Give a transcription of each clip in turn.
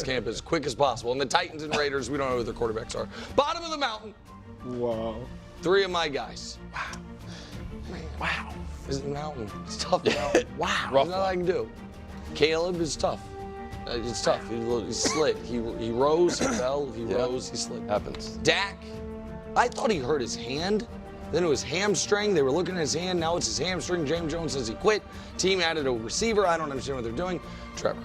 camp as quick as possible. And the Titans and Raiders, we don't know who their quarterbacks are. Bottom of the mountain. Wow. 3 of my guys. Wow. Man. Wow. It's a mountain. It's a tough mountain. Wow. There's nothing I can do. Caleb is tough. It's tough. He slid. He rose, he fell, he rose, he slid. Happens. Dak, I thought he hurt his hand. Then it was hamstring. They were looking at his hand. Now it's his hamstring. James Jones says he quit. Team added a receiver. I don't understand what they're doing. Trevor.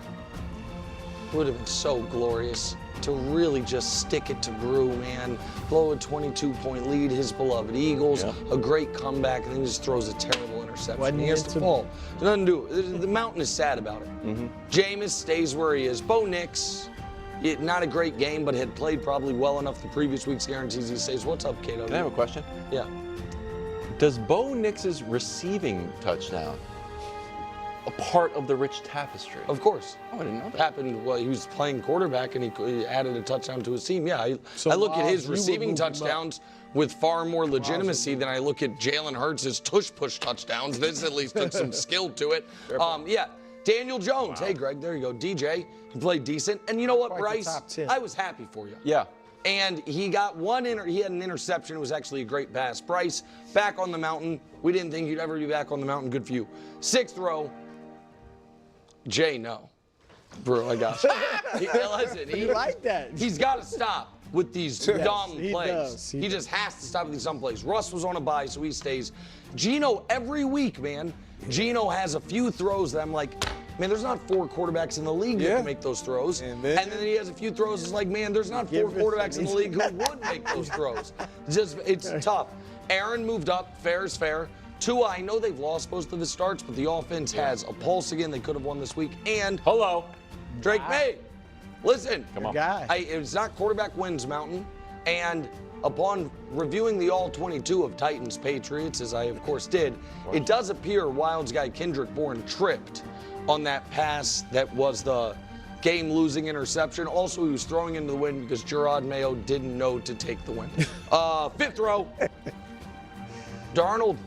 It would have been so glorious to really just stick it to Brew, man. Blow a 22-point lead, his beloved Eagles, a great comeback, and then he just throws a terrible interception. He has to fall. There's nothing to do. The mountain is sad about it. Jameis stays where he is. Bo Nix, not a great game, but had played probably well enough the previous week's guarantees. He says, what's up, Kato? Can I have a question? Yeah. Does Bo Nix's receiving touchdown a part of the rich tapestry? Of course. Oh, I didn't know that. Happened, well, he was playing quarterback and he added a touchdown to his team. Yeah, I look at his receiving touchdowns with far more legitimacy than I look at Jalen Hurts' tush-push touchdowns. This at least took some skill to it. Yeah, Daniel Jones. Wow. Hey, Greg, there you go. DJ, he played decent. And you know what, Bryce? I was happy for you. Yeah. And he got he had an interception. It was actually a great pass. Bryce, back on the mountain. We didn't think you'd ever be back on the mountain. Good for you. 6th row. Jay, no. Bro, I got you. Listen, You like that? He's got to stop with these dumb plays. Does. He just has to stop with these dumb plays. Russ was on a bye, so he stays. Gino, every week, man, Gino has a few throws that I'm like, man, there's not 4 quarterbacks in the league that can make those throws. And then he has a few throws. It's like, man, there's not 4 quarterbacks in the league who would make those throws. It's tough. Aaron moved up. Fair is fair. Tua, I know they've lost most of his starts, but the offense has a pulse again. They could have won this week. And Drake May. Listen, come on. It's not quarterback wins mountain. And upon reviewing the all 22 of Titans Patriots, as I of course did, it does appear Wild's guy Kendrick Bourne tripped on that pass that was the game-losing interception. Also, he was throwing into the wind because Gerard Mayo didn't know to take the win. 5th row. Darnold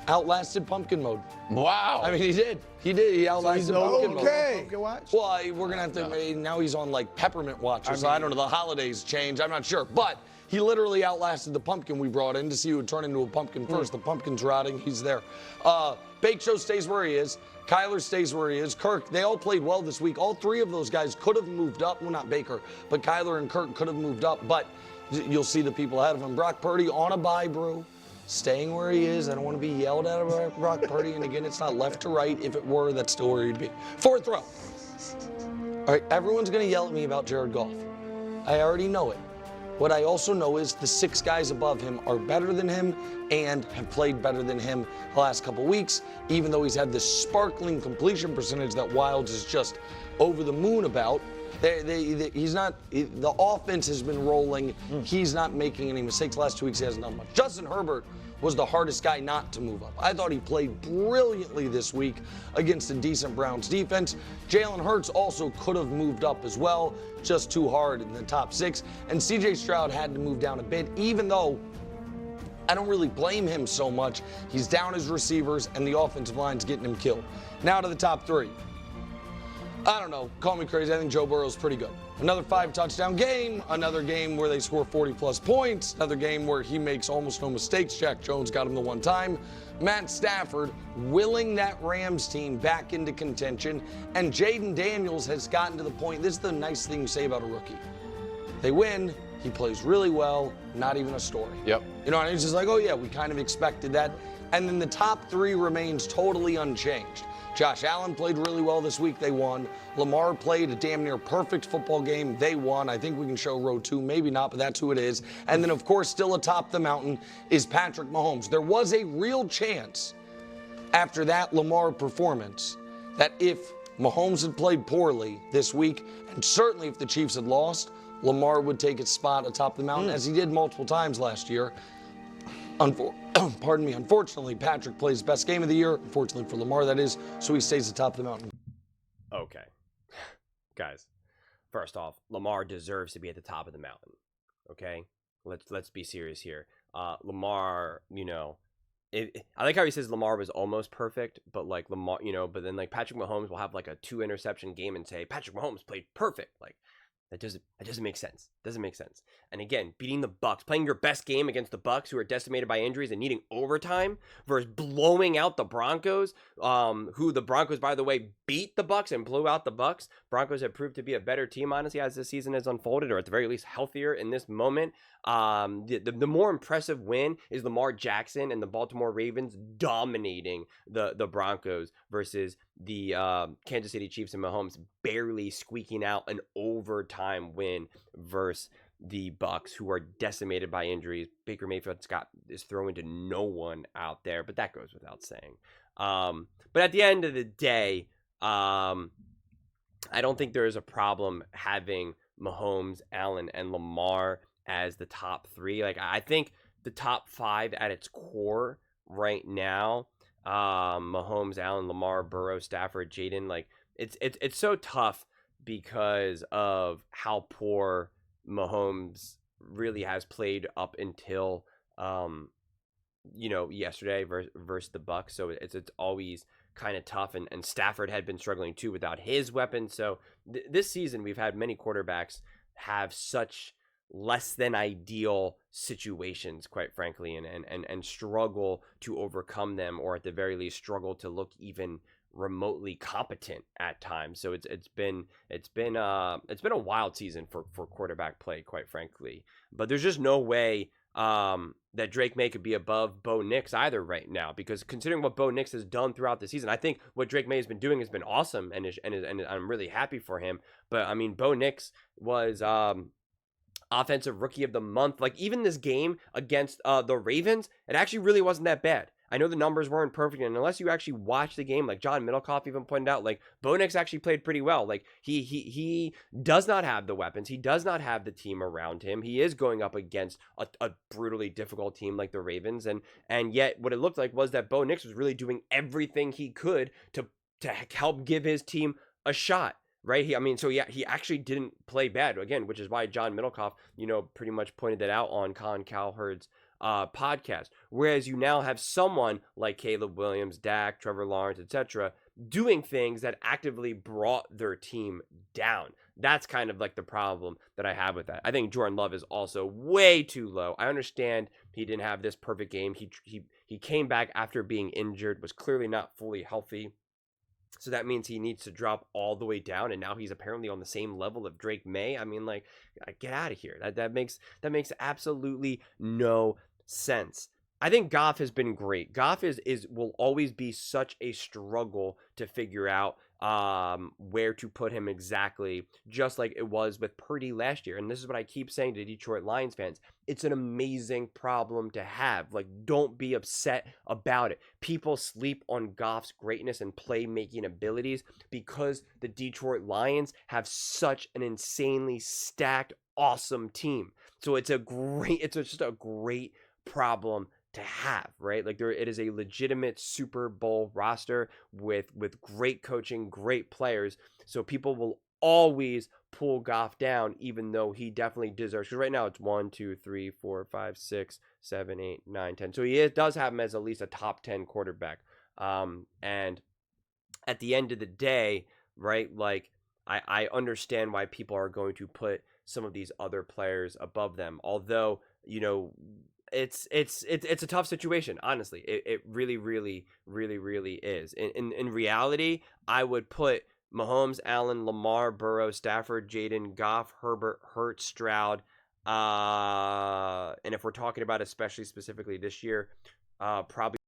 outlasted pumpkin mode. Wow. I mean, he did. He outlasted pumpkin mode. Pumpkin watch? Well, we're going to have to, now he's on like peppermint watch. So I don't know, the holidays change. I'm not sure. But he literally outlasted the pumpkin we brought in to see who would turn into a pumpkin first. The pumpkin's rotting. He's there. Bake Show stays where he is. Kyler stays where he is. Kirk, they all played well this week. All 3 of those guys could have moved up. Well, not Baker, but Kyler and Kirk could have moved up. But you'll see the people ahead of him. Brock Purdy on a bye, Brew. Staying where he is. I don't want to be yelled at about Brock Purdy. And again, it's not left to right. If it were, that's still where he'd be. 4th row. All right, everyone's going to yell at me about Jared Goff. I already know it. What I also know is the 6 guys above him are better than him and have played better than him the last couple weeks, even though he's had this sparkling completion percentage that Wilds is just over the moon about. He's not, the offense has been rolling. He's not making any mistakes. The last 2 weeks, he hasn't done much. Justin Herbert was the hardest guy not to move up. I thought he played brilliantly this week against a decent Browns defense. Jalen Hurts also could have moved up as well, just too hard in the top 6. And CJ Stroud had to move down a bit, even though I don't really blame him so much. He's down his receivers, and the offensive line's getting him killed. Now to the top 3. I don't know. Call me crazy. I think Joe Burrow's pretty good. Another 5-touchdown game. Another game where they score 40-plus points. Another game where he makes almost no mistakes. Jack Jones got him the one time. Matt Stafford willing that Rams team back into contention. And Jaden Daniels has gotten to the point. This is the nice thing you say about a rookie. They win. He plays really well. Not even a story. Yep. You know, and it's just like, oh, yeah, we kind of expected that. And then the top 3 remains totally unchanged. Josh Allen played really well this week. They won. Lamar played a damn near perfect football game. They won. I think we can show row 2. Maybe not, but that's who it is. And then, of course, still atop the mountain is Patrick Mahomes. There was a real chance after that Lamar performance that if Mahomes had played poorly this week, and certainly if the Chiefs had lost, Lamar would take his spot atop the mountain, as he did multiple times last year. Pardon me. Unfortunately, Patrick plays best game of the year. Unfortunately for Lamar, that is. So he stays atop the mountain. Okay. Guys, first off, Lamar deserves to be at the top of the mountain. Okay? Let's be serious here. Lamar, you know, I like how he says Lamar was almost perfect, but like Lamar, you know, but then like Patrick Mahomes will have like a 2 interception game and say Patrick Mahomes played perfect. Like, That doesn't make sense. Doesn't make sense. And again, beating the Bucks, playing your best game against the Bucks, who are decimated by injuries and needing overtime, versus blowing out the Broncos, who the Broncos, by the way, beat the Bucks and blew out the Bucks. Broncos have proved to be a better team, honestly, as this season has unfolded, or at the very least healthier in this moment. The more impressive win is Lamar Jackson and the Baltimore Ravens dominating the Broncos versus the Kansas City Chiefs and Mahomes barely squeaking out an overtime win versus the Bucks, who are decimated by injuries. Baker Mayfield is throwing to no one out there, but that goes without saying. But at the end of the day, I don't think there is a problem having Mahomes, Allen, and Lamar as the top three. Like, I think the top five at its core right now, Mahomes, Allen, Lamar, Burrow, Stafford, Jaden, like it's so tough because of how poor Mahomes really has played up until yesterday versus the Bucks. So it's always kind of tough, and Stafford had been struggling too without his weapons. So this season we've had many quarterbacks have such less than ideal situations, quite frankly, and struggle to overcome them, or at the very least struggle to look even remotely competent at times. So it's been a wild season for quarterback play, quite frankly. But there's just no way that Drake May could be above Bo Nix either right now, because considering what Bo Nix has done throughout the season, I think what Drake May has been doing has been awesome, and I'm really happy for him. But I mean, Bo Nix was offensive rookie of the month. Like, even this game against the Ravens, it actually really wasn't that bad. I know the numbers weren't perfect, and unless you actually watch the game, like John Middlecoff even pointed out, like Bo Nix actually played pretty well. Like he does not have the weapons, he does not have the team around him. He is going up against a brutally difficult team like the Ravens, and yet what it looked like was that Bo Nix was really doing everything he could to help give his team a shot. Right. He actually didn't play bad, again, which is why John Middlecoff, pretty much pointed that out on Colin Cowherd's podcast. Whereas you now have someone like Caleb Williams, Dak, Trevor Lawrence, etc., doing things that actively brought their team down. That's kind of like the problem that I have with that. I think Jordan Love is also way too low. I understand he didn't have this perfect game. He came back after being injured, was clearly not fully healthy. So that means he needs to drop all the way down, and now he's apparently on the same level of Drake May. I mean, like, get out of here. That makes absolutely no sense. I think Goff has been great. Goff will always be such a struggle to figure out where to put him exactly, just like it was with Purdy last year. And this is what I keep saying to Detroit Lions fans. It's an amazing problem to have. Like, don't be upset about it. People sleep on Goff's greatness and playmaking abilities because the Detroit Lions have such an insanely stacked, awesome team. So it's just a great problem to have, right? Like, it is a legitimate Super Bowl roster with great coaching, great players. So people will always pull Goff down, even though he definitely deserves. Because right now it's 1, 2, 3, 4, 5, 6, 7, 8, 9, 10. So he does have him as at least a top 10 quarterback. And at the end of the day, right? Like, I understand why people are going to put some of these other players above them. Although, it's a tough situation, honestly. It really, really, really, really is. In reality, I would put Mahomes, Allen, Lamar, Burrow, Stafford, Jaden, Goff, Herbert, Hurts, Stroud, and if we're talking about especially specifically this year, probably.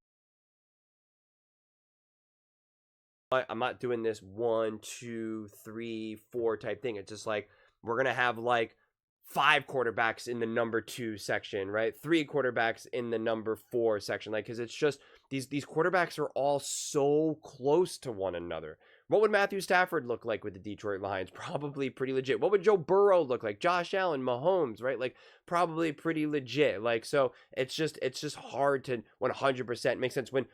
But I'm not doing this 1, 2, 3, 4 type thing. It's just like we're gonna have like 5 quarterbacks in the number 2 section, right? 3 quarterbacks in the number 4 section, like, because it's just these quarterbacks are all so close to one another. What would Matthew Stafford look like with the Detroit Lions? Probably pretty legit. What would Joe Burrow look like? Josh Allen, Mahomes, right? Like, probably pretty legit. Like, so it's just hard to 100% make sense. When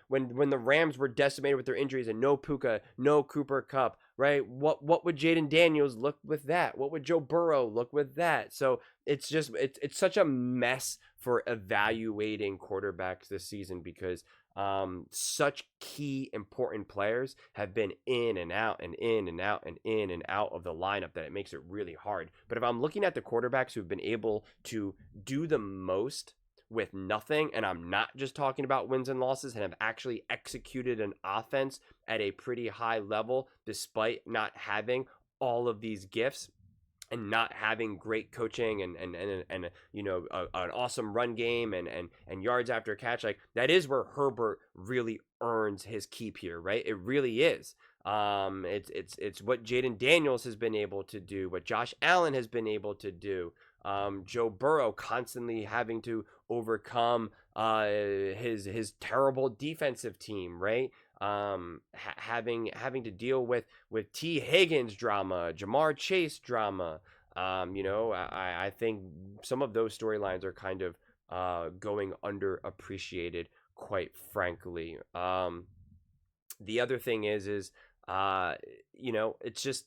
the Rams were decimated with their injuries and no Puka, no Cooper Kupp, right? What would Jaden Daniels look with that? What would Joe Burrow look with that? So it's just it's such a mess for evaluating quarterbacks this season because such key important players have been in and out and in and out and in and out of the lineup that it makes it really hard. But if I'm looking at the quarterbacks who've been able to do the most with nothing, and I'm not just talking about wins and losses, and have actually executed an offense at a pretty high level despite not having all of these gifts and not having great coaching and you know, an awesome run game and yards after catch, like that is where Herbert really earns his keep here, right? It really is. It's what Jaden Daniels has been able to do, what Josh Allen has been able to do. Joe Burrow constantly having to overcome his terrible defensive team, right? Having to deal with T. Higgins drama, Jamar Chase drama. You know, I think some of those storylines are kind of going underappreciated, quite frankly. The other thing is you know, it's just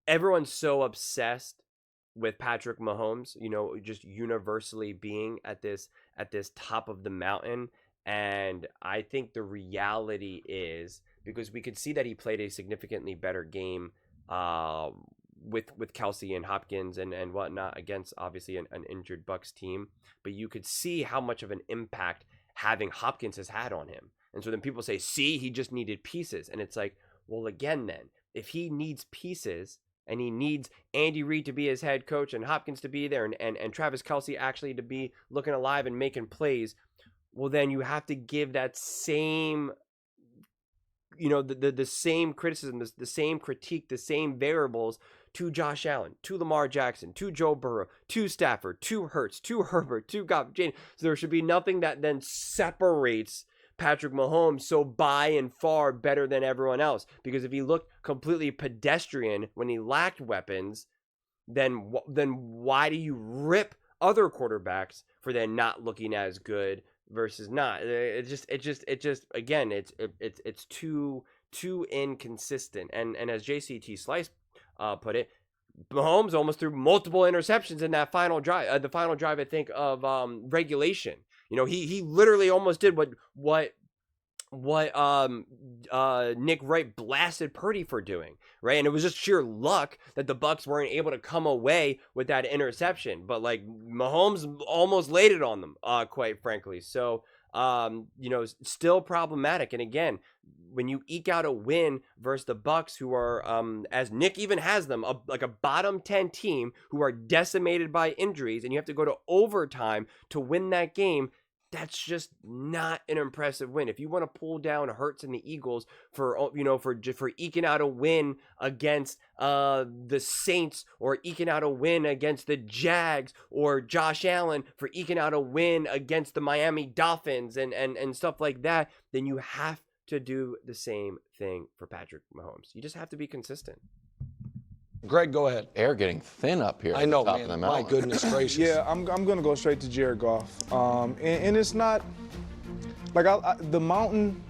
everyone's so obsessed with Patrick Mahomes, you know, just universally being at this top of the mountain. And I think the reality is, because we could see that he played a significantly better game with Kelsey and Hopkins and whatnot against obviously an injured Bucs team, but you could see how much of an impact having Hopkins has had on him. And so then people say, see, he just needed pieces. And it's like, well, again, then, if he needs pieces and he needs Andy Reid to be his head coach and Hopkins to be there and Travis Kelsey actually to be looking alive and making plays, well, then you have to give that same, you know, the same criticism, the same critique, the same variables to Josh Allen, to Lamar Jackson, to Joe Burrow, to Stafford, to Hurts, to Herbert, to Goff, Jane. So there should be nothing that then separates Patrick Mahomes so by and far better than everyone else. Because if he looked completely pedestrian when he lacked weapons, then why do you rip other quarterbacks for then not looking as good versus not? It just again, it's too inconsistent. And as JCT Slice put it, Mahomes almost threw multiple interceptions in that final drive, the final drive, I think, of regulation. You know, he literally almost did what Nick Wright blasted Purdy for doing, right? And it was just sheer luck that the Bucs weren't able to come away with that interception. But like Mahomes almost laid it on them, quite frankly. So you know, still problematic. And again, when you eke out a win versus the Bucs, who are, as Nick even has them, like a bottom 10 team who are decimated by injuries, and you have to go to overtime to win that game, that's just not an impressive win. If you want to pull down Hurts and the Eagles for, you know, for eking out a win against the Saints, or eking out a win against the Jags, or Josh Allen for eking out a win against the Miami Dolphins and stuff like that, then you have to do the same thing for Patrick Mahomes. You just have to be consistent. Greg, go ahead. Air getting thin up here. I know, at the top man. of the My mountain. goodness gracious. Yeah, I'm going to go straight to Jared Goff. And it's not like the mountain.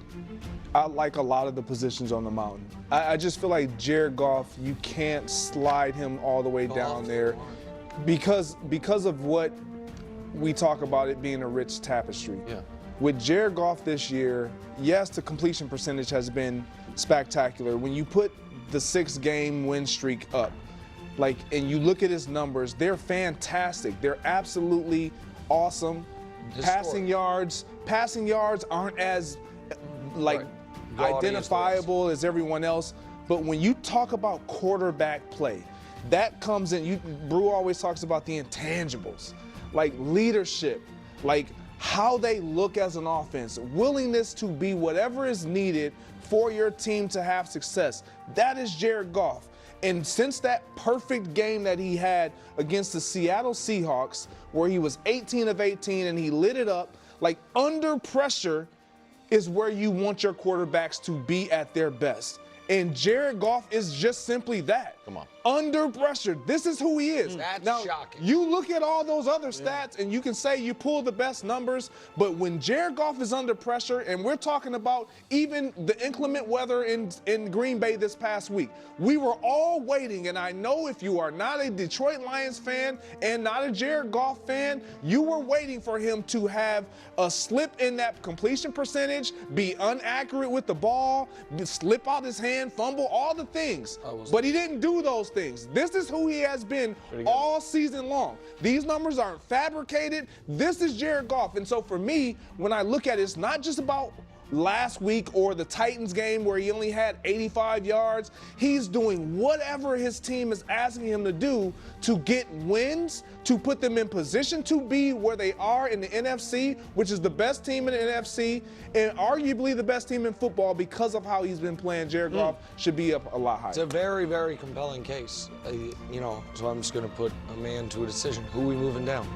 I like a lot of the positions on the mountain. I just feel like Jared Goff, you can't slide him all the way down there because of what we talk about it being a rich tapestry. Yeah. With Jared Goff this year, yes, the completion percentage has been spectacular. When you put the 6-game win streak up, like, and you look at his numbers, they're fantastic. They're absolutely awesome. Passing yards aren't as like identifiable as everyone else. But when you talk about quarterback play, that comes in. Brew always talks about the intangibles, like leadership, like how they look as an offense, willingness to be whatever is needed for your team to have success. That is Jared Goff. And since that perfect game that he had against the Seattle Seahawks, where he was 18 of 18 and he lit it up, like under pressure is where you want your quarterbacks to be at their best. And Jared Goff is just simply that. Come on. Under pressure. This is who he is. That's now, shocking. You look at all those other stats, and you can say you pull the best numbers, but when Jared Goff is under pressure, and we're talking about even the inclement weather in Green Bay this past week, we were all waiting, and I know if you are not a Detroit Lions fan and not a Jared Goff fan, you were waiting for him to have a slip in that completion percentage, be inaccurate with the ball, slip out his hand, fumble, all the things. But he didn't do those things. This is who he has been all season long. These numbers aren't fabricated. This is Jared Goff. And so for me, when I look at it, it's not just about last week or the Titans game where he only had 85 yards. He's doing whatever his team is asking him to do to get wins, to put them in position to be where they are in the NFC, which is the best team in the NFC and arguably the best team in football because of how he's been playing. Jared Goff should be up a lot higher. It's a very, very compelling case. So I'm just going to put a man to a decision. Who are we moving down?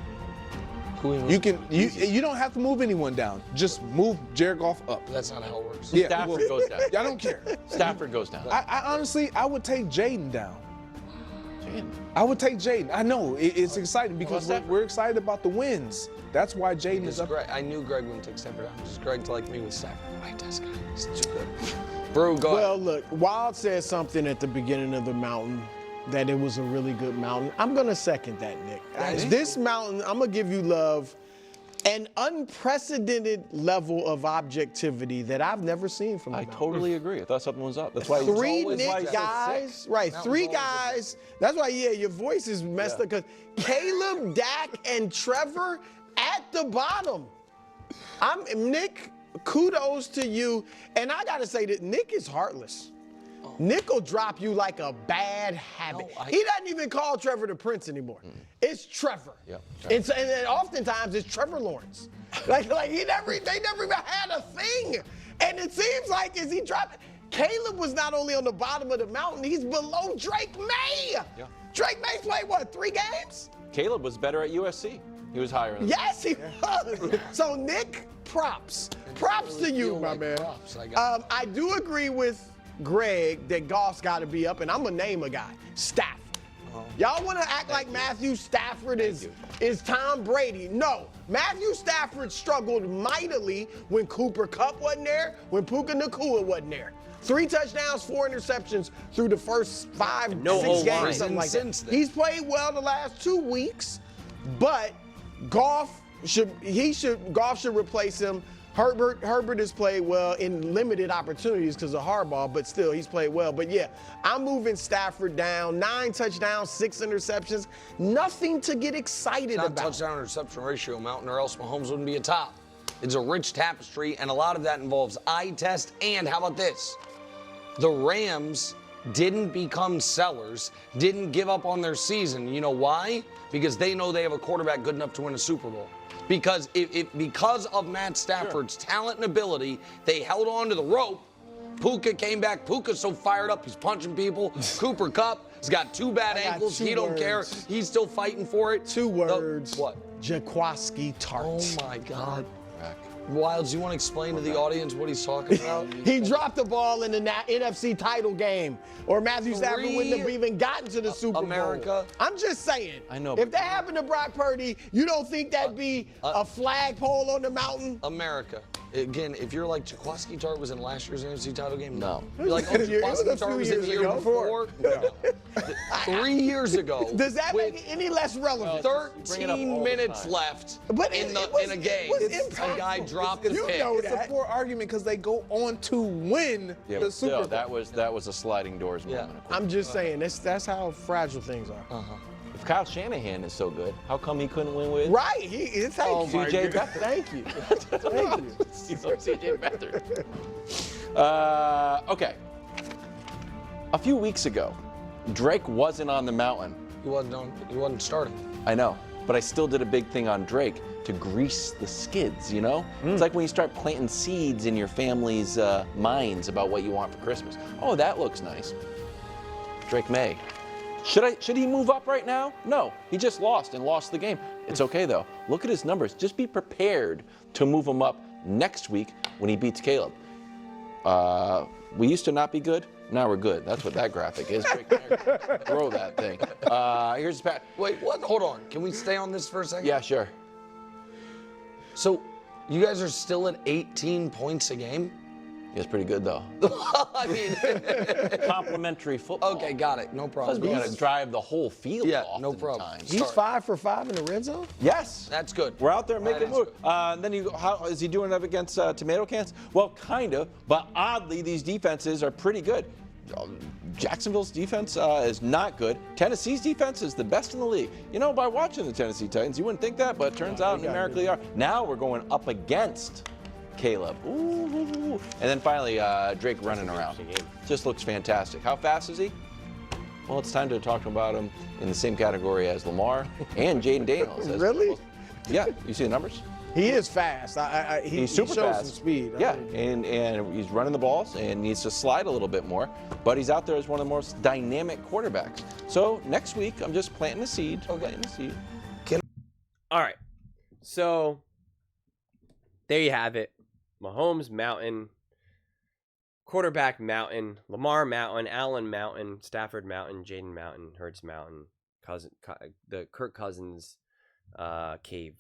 You don't have to move anyone down. Just move Jared Goff up. That's not how it works. Yeah, Stafford goes down. I don't care. Stafford goes down. I honestly, I would take Jaden down. Jaden. I would take Jaden. I know it's exciting because Well, we're excited about the wins. That's why Jaden is up. I knew Greg wouldn't take Stafford down. Just Greg to like me with Stafford. Right, this guy. He's too good. Brew, go Well, ahead. look, Wild said something at the beginning of the mountain that it was a really good mountain. I'm going to second that, Nick. This mountain, I'm going to give you love. An unprecedented level of objectivity that I've never seen from the I mountain. totally agree. I thought something was up. That's why Three always Nick like that. guys, right? Mountain's Three always guys. That's why, yeah, your voice is messed up because Caleb, Dak, and Trevor at the bottom. Nick, kudos to you. And I got to say that Nick is heartless. Nick will drop you like a bad habit. He doesn't even call Trevor the Prince anymore. It's Trevor. Yeah, And then oftentimes it's Trevor Lawrence. like they never even had a thing. And it seems like as he dropped, Caleb was not only on the bottom of the mountain, he's below Drake May. Yeah. Drake May played what, 3 games? Caleb was better at USC. He was higher in the Yes, he was. So Nick, props. Props to you, my man. Props. I do agree with Greg that Goff's got to be up, and I'm going to name a guy, Stafford. Y'all want to act like Matthew Stafford is Tom Brady. No, Matthew Stafford struggled mightily when Cooper Kupp wasn't there, when Puka Nacua wasn't there. 3 touchdowns, 4 interceptions through the first 5, 6 games, something like that. He's played well the last 2 weeks, but Goff should replace him. Herbert has played well in limited opportunities because of Harbaugh, but still, he's played well. But yeah, I'm moving Stafford down. 9 touchdowns, 6 interceptions. Nothing to get excited Not about. touchdown interception ratio, Mountain, or else Mahomes wouldn't be a top. It's a rich tapestry, and a lot of that involves eye test. And how about this? The Rams didn't become sellers, didn't give up on their season. You know why? Because they know they have a quarterback good enough to win a Super Bowl. Because because of Matt Stafford's talent and ability, they held on to the rope. Puka came back. Puka's so fired up, he's punching people. Cooper Kupp has got 2 bad ankles. He don't care. He's still fighting for it. 2 words. What? Jaquaski Tart. Oh, my God. Wilds, you want to explain to the audience what he's talking about? He dropped the ball in the NFC title game, or Matthew Stafford wouldn't have even gotten to the Super Bowl. I'm just saying. I know. If that happened to Brock Purdy, you don't think that'd be a flagpole on the mountain? America. Again, if you're like Jaquaski Tart was in last year's NFC title game, No. You're like, oh, Jaquaski Tart was in the year before. No. 3 years ago. Does that make it any less relevant? 13 minutes left in a game. A guy dropped the pick. It's a poor argument because they go on to win the Super Bowl. That was a sliding doors moment. I'm just saying, that's how fragile things are. If Kyle Shanahan is so good, how come he couldn't win with? Right, it's CJ Beathard. Thank you. Thank you. He's on CJ Beathard. Okay. A few weeks ago, Drake wasn't on the mountain. He wasn't starting. I know, but I still did a big thing on Drake to grease the skids, you know? It's like when you start planting seeds in your family's minds about what you want for Christmas. Oh, that looks nice. Drake May. Should he move up right now? No, he just lost the game. It's okay though. Look at his numbers. Just be prepared to move him up next week when he beats Caleb. We used to not be good. Now we're good. That's what that graphic is. Throw that thing. Here's Pat. Wait, what? Hold on. Can we stay on this for a second? Yeah, sure. So, you guys are still at 18 points a game? It's pretty good though. I mean, Complimentary football. okay, got it. No problem. We gotta drive the whole field. Yeah, off no problem. Times. He's 5 for 5 in the red zone? Yes. That's good. We're out there making That is moves. Then you go, how is he doing up against tomato cans? Well, kind of, but oddly, these defenses are pretty good. Jacksonville's defense is not good. Tennessee's defense is the best in the league. You know, by watching the Tennessee Titans, you wouldn't think that, but it turns out numerically they are. Now we're going up against Caleb. Ooh. And then finally, Drake running around. Just looks fantastic. How fast is he? Well, it's time to talk about him in the same category as Lamar and Jaden Daniels. Really? Yeah, you see the numbers? He is fast. He's super he shows fast. some speed. Yeah, and he's running the balls and needs to slide a little bit more, but he's out there as one of the most dynamic quarterbacks. So next week, I'm just planting the seed. Planting the seed. All right. So there you have it. Mahomes Mountain, quarterback Mountain, Lamar Mountain, Allen Mountain, Stafford Mountain, Jaden Mountain, Hurts Mountain, the Kirk Cousins cave.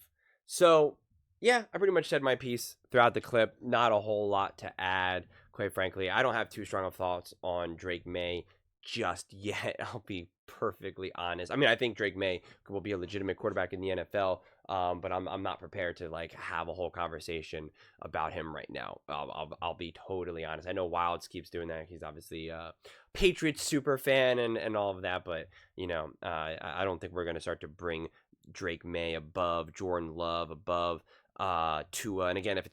So yeah, I pretty much said my piece throughout the clip. Not a whole lot to add, quite frankly. I don't have too strong of thoughts on Drake May just yet. I'll be perfectly honest. I mean, I think Drake May will be a legitimate quarterback in the NFL, but I'm not prepared to like have a whole conversation about him right now. I'll be totally honest. I know Wilds keeps doing that. He's obviously a Patriots super fan and all of that, but you know, I don't think we're gonna start to bring Drake May above Jordan Love, above Tua. And again, if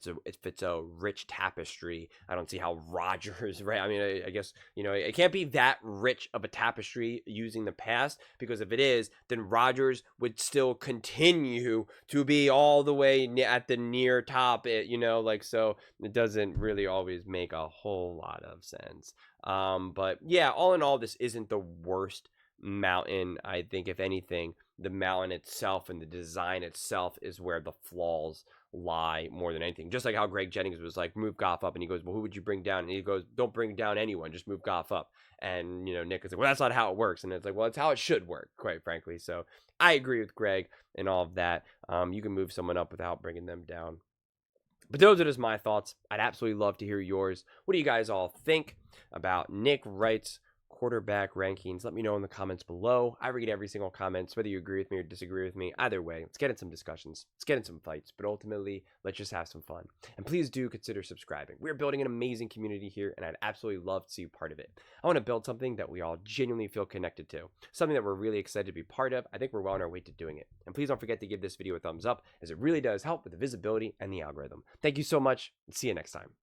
it's a rich tapestry, I don't see how Rodgers, right? I mean, I guess, you know, it can't be that rich of a tapestry using the past, because if it is, then Rodgers would still continue to be all the way at the near top, you know, like, so it doesn't really always make a whole lot of sense. But yeah, all in all, this isn't the worst mountain. I think if anything, the mountain itself and the design itself is where the flaws lie more than anything. Just like how Greg Jennings was like, move Goff up, and he goes, well, who would you bring down? And he goes, don't bring down anyone, just move Goff up. And you know, Nick is like, well, that's not how it works. And it's like, well, it's how it should work, quite frankly. So I agree with Greg and all of that. You can move someone up without bringing them down. But those are just my thoughts. I'd absolutely love to hear yours. What do you guys all think about Nick Wright's quarterback rankings? Let me know in the comments below. I read every single comment, whether you agree with me or disagree with me. Either way, let's get in some discussions. Let's get in some fights. But ultimately, let's just have some fun. And please do consider subscribing. We're building an amazing community here, and I'd absolutely love to see you part of it. I want to build something that we all genuinely feel connected to. Something that we're really excited to be part of. I think we're well on our way to doing it. And please don't forget to give this video a thumbs up, as it really does help with the visibility and the algorithm. Thank you so much, and see you next time.